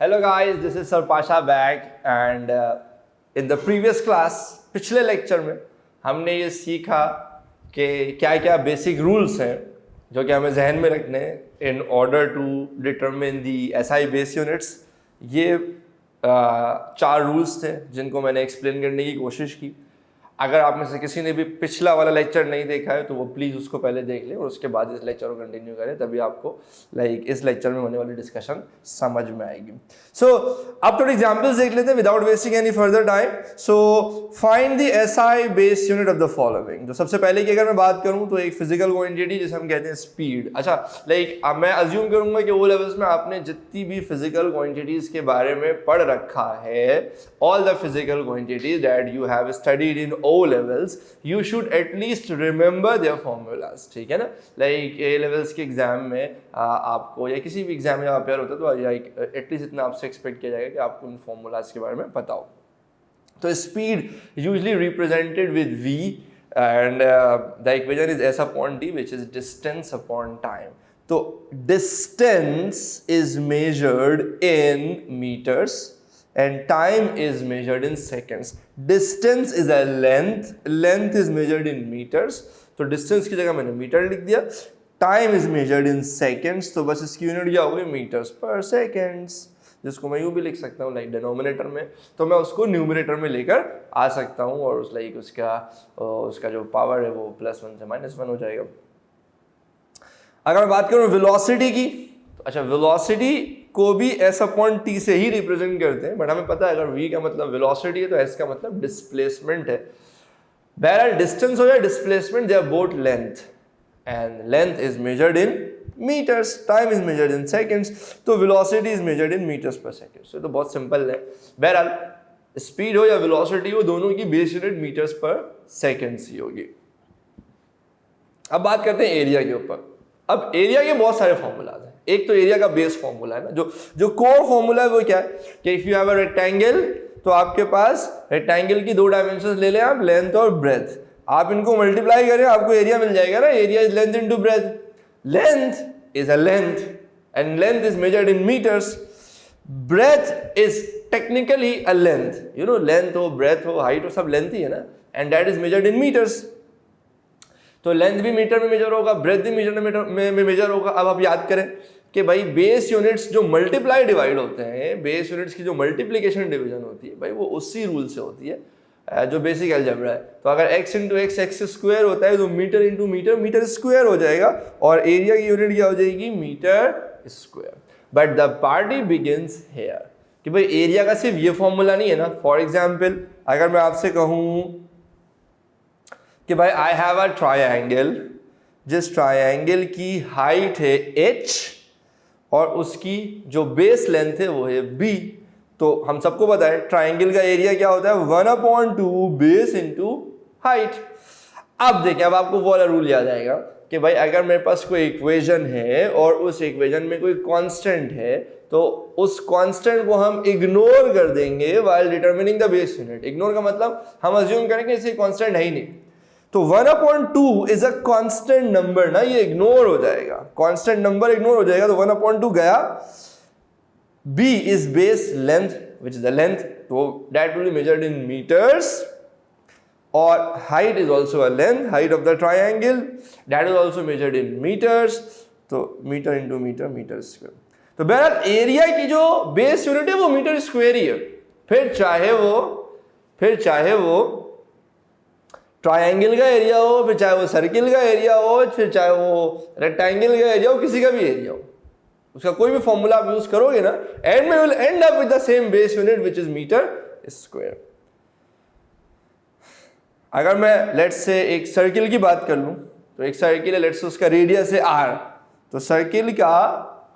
Hello guys, this is Sarpasha back and in the previous class पिछले lecture में हमने ये सीखा कि क्या क्या बेसिक रूल्स हैं जो कि हमें जहन में रखने हैं in order to determine the SI base units. ये चार रूल्स थे जिनको मैंने एक्सप्लेन करने की कोशिश की। अगर आप में से किसी ने भी पिछला वाला लेक्चर नहीं देखा है तो वो प्लीज़ उसको पहले देख लें और उसके बाद इस लेक्चर को कंटिन्यू करें, तभी आपको इस लेक्चर में होने वाली डिस्कशन समझ में आएगी। सो अब थोड़ी एग्जांपल्स देख लेते हैं without wasting any further time. So find the SI base unit of the following. तो सबसे पहले की अगर मैं बात करूं तो एक फिजिकल क्वांटिटी जिसे हम कहते हैं स्पीड। अच्छा, अब मैं अज्यूम करूंगा कि ओ लेवल्स में आपने जितनी भी फिजिकल क्वांटिटीज के बारे में पढ़ रखा है, all the physical quantities that you have studied in O levels, you should at least remember their formulas, ठीक है ना। A levels के एग्जाम में आपको या किसी भी एग्जाम में आप अपेयर होता है तो एटलीस्ट इतना आपसे एक्सपेक्ट किया जाएगा कि आपको उन फॉर्मूलाज के बारे में पता हो। तो speed usually represented with v and the equation is s upon t which is distance upon time. तो distance is measured in meters and time is measured in seconds. Distance is a length, length is measured in meters, तो distance की जगह मैंने metre लिख दिया। Time is measured in seconds, तो बस इसकी यूनिट क्या होगी, मीटर्स पर सेकेंड्स, जिसको मैं यूँ भी लिख सकता हूँ डिनोमिनेटर में, तो मैं उसको न्यूमरेटर में लेकर आ सकता हूँ और उसका जो पावर है वो +1 से -1 हो जाएगा। अगर मैं बात करूँ वेलोसिटी की, तो अच्छा वेलोसिटी को भी s अपॉन t से ही रिप्रेजेंट करते हैं, बट हमें पता है अगर v का मतलब वेलोसिटी है तो s का मतलब डिस्प्लेसमेंट है। बहरहाल डिस्टेंस हो या displacement, they are both length and length is measured in metres, time is measured in seconds, तो velocity is measured in metres per second. So तो बहुत सिंपल है। बहरहाल स्पीड हो या वेलोसिटी हो, दोनों की बेस यूनिट मीटर्स पर सेकंड्स ही होगी। अब बात करते हैं एरिया के ऊपर। अब एरिया के बहुत सारे फॉर्मूलाज हैं। एक तो एरिया का बेस फॉर्मूला है ना, जो कोर फॉर्मूला है वो क्या है कि if you have a rectangle, तो आपके पास रेक्टेंगल की दो डायमेंशंस ले लें आप, लेंथ और ब्रेथ, आप इनको मल्टीप्लाई करें आपको एरिया मिल जाएगा ना। Area is length into breadth, length is a length and length is measured in metres, breadth is technically a length, you know length हो ब्रेथ हो हाइट हो सब लेंथ ही है ना, and that is measured in metres. तो length भी metre में मेजर होगा, ब्रेथ भी मीटर में मेजर होगा। अब आप याद करें कि भाई बेस यूनिट्स जो मल्टीप्लाई डिवाइड होते हैं, बेस यूनिट्स की जो मल्टीप्लिकेशन डिवीजन होती है भाई वो उसी रूल से होती है जो बेसिक अलजेब्रा है। तो अगर x into x x square होता है तो metre into metre metre square हो जाएगा और एरिया की यूनिट क्या हो जाएगी, metre square. But the party begins here कि भाई एरिया का सिर्फ ये फॉर्मूला नहीं है ना। फॉर एग्जाम्पल अगर मैं आपसे कहूँ कि भाई आई हैव अ ट्रायंगल, जिस ट्रायंगल की हाइट है h और उसकी जो बेस लेंथ है वो है b, तो हम सबको पता है ट्रायंगल का एरिया क्या होता है, 1/2 बेस इंटू हाइट। अब देखिए, अब आपको वो वाला रूल याद आएगा कि भाई अगर मेरे पास कोई इक्वेशन है और उस इक्वेशन में कोई कांस्टेंट है तो उस कांस्टेंट को हम इग्नोर कर देंगे while determining the base unit. Ignore का मतलब हम अज्यूम करेंगे इसे कांस्टेंट है ही नहीं, तो 1/2 इज अ कांस्टेंट नंबर ना, ये इग्नोर हो जाएगा, कांस्टेंट नंबर इग्नोर हो जाएगा, तो 1/2 गया। b is base length which is the length, तो that will be measured in metres, और height is also a length, height of the triangle that is also measured in metres, तो metre into metre metre square. तो बहरहाल area की जो base unit है वो metre square ही है, फिर चाहे वो ट्रायंगल का एरिया हो, फिर चाहे वो सर्किल का एरिया हो, फिर चाहे वो रेक्टेंगल का एरिया हो, किसी का भी एरिया हो, उसका कोई भी फॉर्मूला आप यूज करोगे ना, एंड में will end up with the same base unit which is metre square. अगर मैं लेट्स से एक सर्किल की बात कर लूं, तो एक सर्किल है, लेट्स से उसका रेडियस है r, तो सर्किल का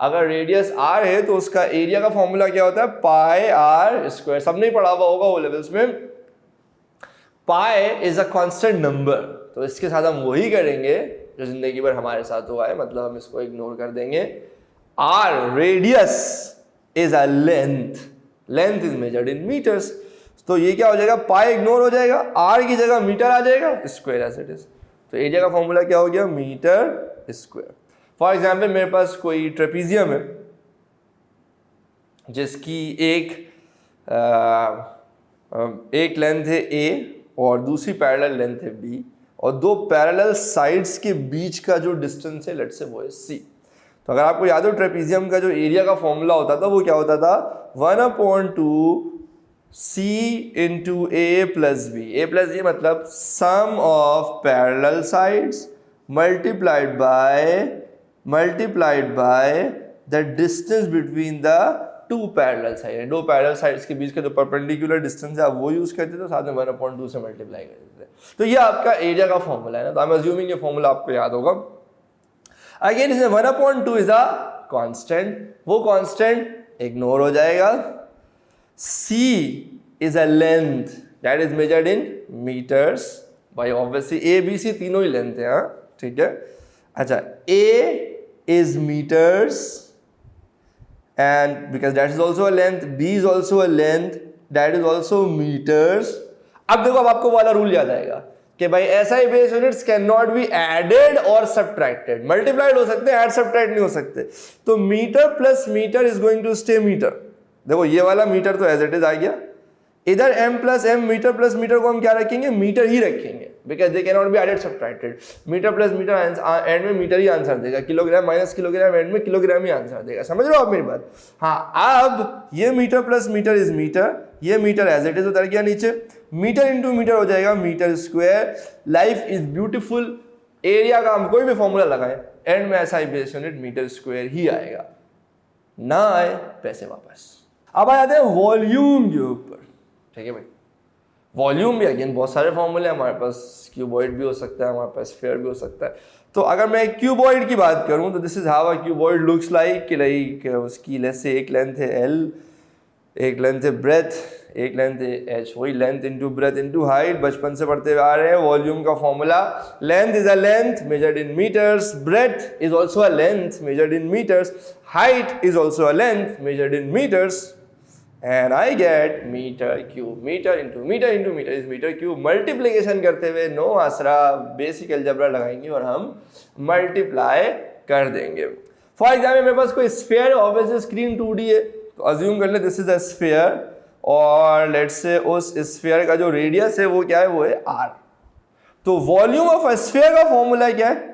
अगर रेडियस r है तो उसका एरिया का फॉर्मूला क्या होता है, पाई r स्क्वायर। सबने पढ़ा हुआ होगा वो लेवल्स में। Pi is a constant number, तो इसके साथ हम वही करेंगे जो जिंदगी भर हमारे साथ हुआ है, मतलब हम इसको इग्नोर कर देंगे। R radius is a length, length is measured in metres, तो ये क्या हो जाएगा, पाई इग्नोर हो जाएगा, आर की जगह मीटर आ जाएगा, स्क्वायर एज इट इज। तो एरिया का फॉर्मूला क्या हो गया, मीटर स्क्वायर। फॉर एग्जाम्पल मेरे पास कोई ट्रेपीजियम है जिसकी एक लेंथ है A और दूसरी पैरेलल लेंथ है B और दो पैरेलल साइड्स के बीच का जो डिस्टेंस है लेट्स से वो है C। तो अगर आपको याद हो ट्रेपीजियम का जो एरिया का फॉर्मूला होता था वो क्या होता था 1/2 C into A plus B। A plus B मतलब sum of parallel sides multiplied by the distance between the two parallel sides। दो पैरेलल साइड्स के बीच का जो परपेंडिकुलर डिस्टेंस है आप वो यूज करते थे, साथ में 1/2 से मल्टीप्लाई करते थे। तो ये आपका एरिया का फॉर्मूला है ना, तो आई एम अज्यूमिंग ये फॉर्मूला आपको याद होगा। अगेन इसमें 1/2 इज अ कांस्टेंट, वो कांस्टेंट इग्नोर हो जाएगा। C is a length that is measured in meters by obviously A, B, C तीनों ही लेंथ है, हाँ ठीक है। अच्छा A is meters and because that is also a length, B is also a length that is also meters। अब देखो अब आपको वाला रूल याद आएगा कि भाई SI base units can not be added और सब्ट्रैक्टेड, मल्टीप्लाइड हो सकते हैं, ऐड सब्ट्रैक्ट नहीं हो सकते। तो metre plus metre is going to stay metre. देखो ये वाला मीटर तो एज इट इज आ गया, इधर m plus m metre plus metre को हम क्या रखेंगे, मीटर ही रखेंगे, because they can not be added subtracted. Metre plus metre end में मीटर ही आंसर देगा, किलोग्राम माइनस किलोग्राम एंड में किलोग्राम ही आंसर देगा। समझ रहे हो आप मेरी बात? हाँ, अब ये metre plus metre is metre, ये मीटर एज इट इज उतर गया नीचे, मीटर इंटू मीटर हो जाएगा metre square. Life is beautiful. Area का हम कोई भी फॉर्मूला लगाएं एंड में SI base unit metre square ही आएगा, ना आए पैसे वापस। अब आ जाते हैं वॉल्यूम के ऊपर, ठीक है भाई। वॉल्यूम भी अगेन बहुत सारे फॉर्मूले हैं हमारे पास, क्यूबॉइड भी हो सकता है, हमारे पास स्फीयर भी हो सकता है। तो अगर मैं क्यूबॉइड की बात करूं तो this is how a cuboid looks like उसकी लेट्स से एक लेंथ है L, एक लेंथ है ब्रेथ, एक लेंथ है H, वही length into breadth into height, बचपन से पढ़ते हुए आ रहे हैं। वॉल्यूम का formula, length is a length measured in metres, breadth is also a length measured in metres, height is also a length measured in metres, and I get meter cube। meter into meter is meter cube। Multiplication करते हुए no आसरा basic algebra लगाएंगे और हम multiply कर देंगे। For example मेरे पास कोई स्फीयर है, ऑब्वियसली स्क्रीन 2D है, तो अज्यूम कर ले दिस इज अ स्फीयर और लेट्स से उस स्फीयर का जो रेडियस है वो क्या है, वो है R। तो वॉल्यूम ऑफ अ स्फीयर का फॉर्मूला क्या है,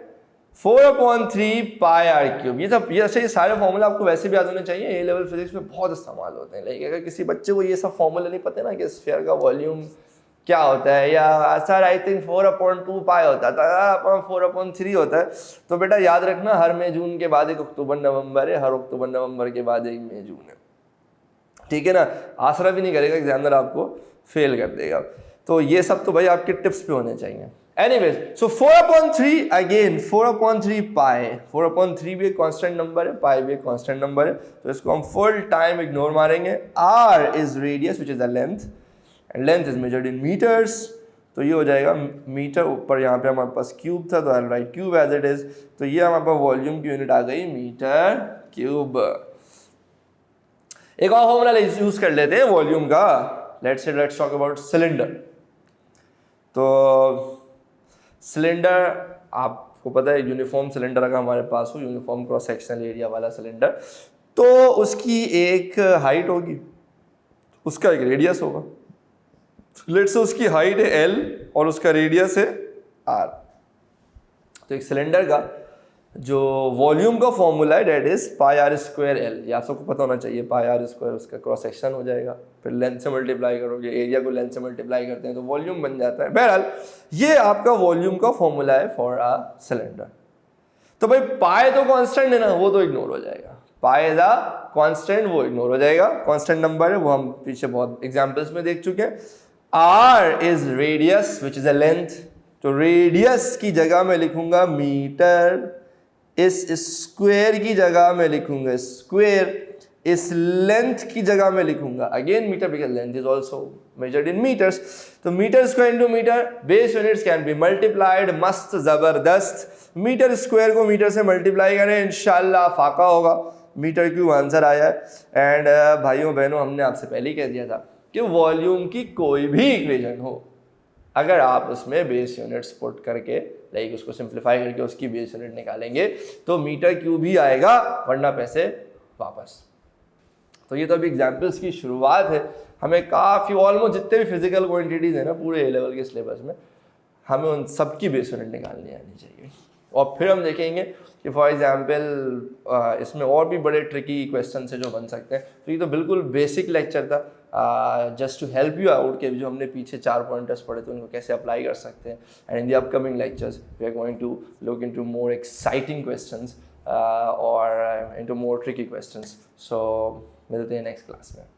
4/3 पाई r क्यूब। ये सारे फॉर्मूला आपको वैसे भी याद होने चाहिए, ए लेवल फिजिक्स में बहुत इस्तेमाल होते हैं। लेकिन अगर किसी बच्चे को ये सब फॉर्मूला नहीं पता ना कि स्फीयर का वॉल्यूम क्या होता है, या सर आई थिंक 4/2 पाई होता था, 4/3 होता है, तो बेटा याद रखना हर मई जून के बाद एक अक्टूबर नवंबर है, हर अक्टूबर नवंबर के बाद एक मई जून है, ठीक है ना। आसरा भी नहीं करेगा, एग्जामिनर आपको फेल कर देगा। तो ये सब तो भाई आपके टिप्स पे होने चाहिए। Anyways, so 4/3 again 4/3 पाई, 4/3 भी एक कांस्टेंट नंबर है, पाई भी एक कांस्टेंट नंबर है, तो इसको हम फुल टाइम इग्नोर मारेंगे। R is radius which is the length and length is measured in metres, तो ये हो जाएगा मीटर, यूपर यहाँ पे हमारे पास क्यूब था तो I write cube as it is, तो ये हमारे पास वॉल्यूम की यूनिट आ गई मीटर क्यूब। एक और फॉर्मूला यूज कर लेते हैं वॉल्यूम का, लेट्स टॉक अबाउट सिलेंडर। तो सिलेंडर आपको पता है यूनिफॉर्म सिलेंडर अगर हमारे पास हो, यूनिफॉर्म क्रॉस सेक्शनल एरिया वाला सिलेंडर, तो उसकी एक हाइट होगी, उसका एक रेडियस होगा। लेट्स से उसकी हाइट है L और उसका रेडियस है R। तो एक सिलेंडर का जो वॉल्यूम का फॉर्मूला है that is pi r square L, ये आप सबको पता होना चाहिए। पाई r स्क्वायर उसका क्रॉस सेक्शन हो जाएगा, फिर लेंथ से मल्टीप्लाई करोगे, एरिया को लेंथ से मल्टीप्लाई करते हैं तो वॉल्यूम बन जाता है। बहरहाल ये आपका वॉल्यूम का फॉर्मूला है फॉर अ सिलेंडर। तो भाई पाई तो कांस्टेंट है ना, वो तो इग्नोर हो जाएगा, पाई इज अ कांस्टेंट, वो इग्नोर हो जाएगा, कांस्टेंट नंबर है, वो हम पीछे बहुत एग्जाम्पल्स में देख चुके हैं। R is radius which is a length, तो रेडियस की जगह में लिखूंगा मीटर, इस स्क्वायर की जगह में लिखूंगा स्क्वायर, इस लेंथ की जगह में लिखूंगा again metre, because length is also measured in metres. तो metre square into metre, base units can be multiplied, मस्त जबरदस्त। मीटर स्क्वायर को मीटर से मल्टीप्लाई करें, इंशाल्लाह फाका होगा, मीटर क्यूब आंसर आया है। एंड भाइयों बहनों, हमने आपसे पहले ही कह दिया था कि वॉल्यूम की कोई भी इक्वेशन हो, अगर आप उसमें बेस यूनिट्स पुट करके लाइक उसको सिंप्लीफाई करके उसकी बेस यूनिट निकालेंगे तो मीटर क्यूब ही आएगा, वरना पैसे वापस। तो ये तो अभी एग्जाम्पल्स की शुरुआत है, हमें काफ़ी ऑलमोस्ट जितने भी फिजिकल क्वांटिटीज़ हैं ना पूरे ए लेवल के सिलेबस में, हमें उन सब की बेस यूनिट निकालनी आनी चाहिए। और फिर हम देखेंगे कि फॉर एग्जांपल इसमें और भी बड़े ट्रिकी क्वेश्चन है जो बन सकते हैं। तो ये तो बिल्कुल बेसिक लेक्चर था just to help you out कि जो हमने पीछे 4 पॉइंटर्स पढ़े थे उनको कैसे अप्लाई कर सकते हैं। And in the upcoming lectures we are going to look into more exciting questions और into more tricky questions. So मिलते हैं नेक्स्ट क्लास में।